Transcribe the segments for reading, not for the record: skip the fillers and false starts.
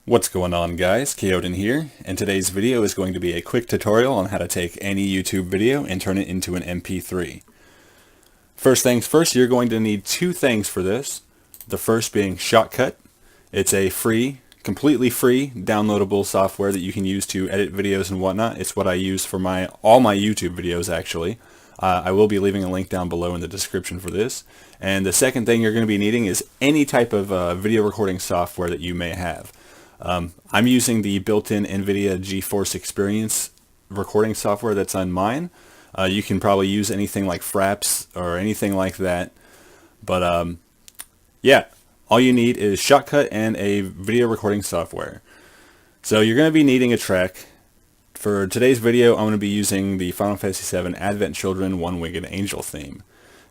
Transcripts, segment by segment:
What's going on, guys? Keoden here, and today's video is going to be a quick tutorial on how to take any YouTube video and turn it into an MP3. First things first, you're going to need two things for this. The first being Shotcut. It's a free, completely free, downloadable software that you can use to edit videos and whatnot. It's what I use for all my YouTube videos, actually. I will be leaving a link down below in the description for this. And the second thing you're going to be needing is any type of video recording software that you may have. I'm using the built-in Nvidia Geforce Experience recording software that's on mine. You can probably use anything like Fraps or anything like that. But yeah, all you need is Shotcut and a video recording software. So you're going to be needing a track. For today's video, I'm going to be using the Final Fantasy VII Advent Children One-Winged Angel theme.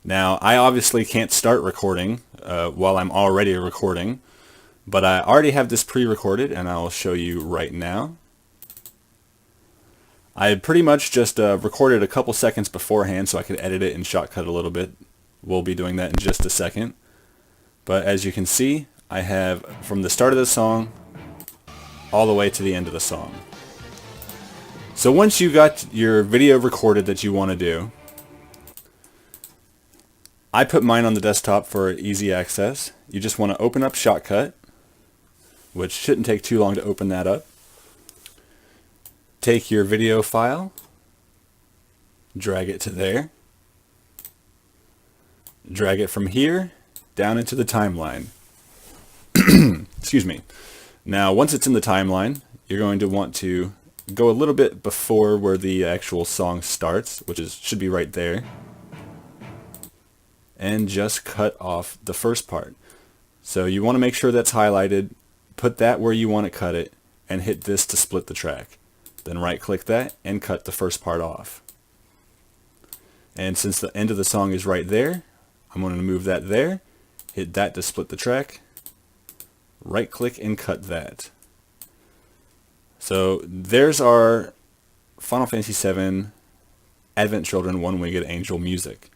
Now, I obviously can't start recording while I'm already recording. But I already have this pre-recorded, and I'll show you right now. I pretty much just recorded a couple seconds beforehand so I could edit it and shortcut a little bit. We'll be doing that in just a second. But as you can see, I have from the start of the song all the way to the end of the song. So once you got your video recorded that you want to do, I put mine on the desktop for easy access. You just want to open up Shotcut, which shouldn't take too long to open that up. Take your video file, drag it to there, drag it from here down into the timeline. Excuse me. Now once it's in the timeline, you're going to want to go a little bit before where the actual song starts, which should be right there, and just cut off the first part. So you want to make sure that's highlighted. Put that where you want to cut it and hit this to split the track. Then right click that and cut the first part off. And since the end of the song is right there, I'm going to move that there, hit that to split the track, right click and cut that. So there's our Final Fantasy VII Advent Children One-Winged Angel music.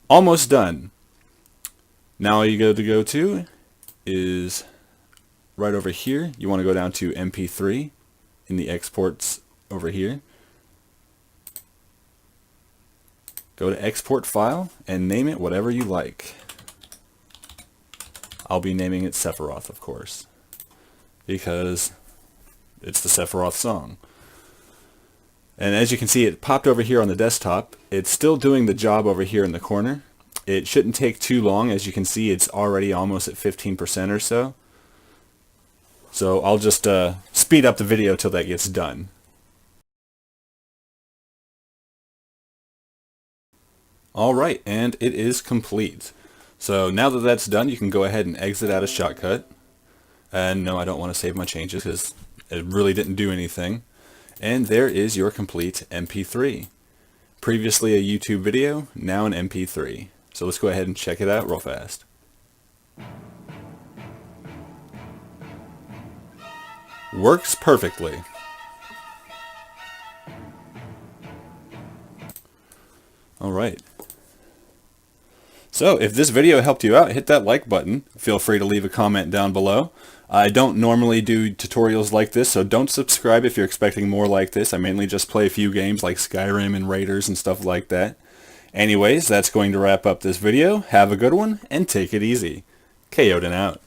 Almost done. Now all you got to go to is right over here. You want to go down to MP3 in the exports over here. Go to export file and name it whatever you like. I'll be naming it Sephiroth, of course, because it's the Sephiroth song. And as you can see, it popped over here on the desktop. It's still doing the job over here in the corner. It shouldn't take too long. As you can see, it's already almost at 15% or so. So I'll just speed up the video till that gets done. Alright, and it is complete. So now that that's done, you can go ahead and exit out of Shotcut. And no, I don't want to save my changes because it really didn't do anything. And there is your complete MP3. Previously a YouTube video, now an MP3. So let's go ahead and check it out real fast. Works perfectly. Alright. So if this video helped you out, hit that like button. Feel free to leave a comment down below. I don't normally do tutorials like this, so don't subscribe if you're expecting more like this. I mainly just play a few games like Skyrim and Raiders and stuff like that. Anyways, that's going to wrap up this video. Have a good one, and take it easy. Keoden out.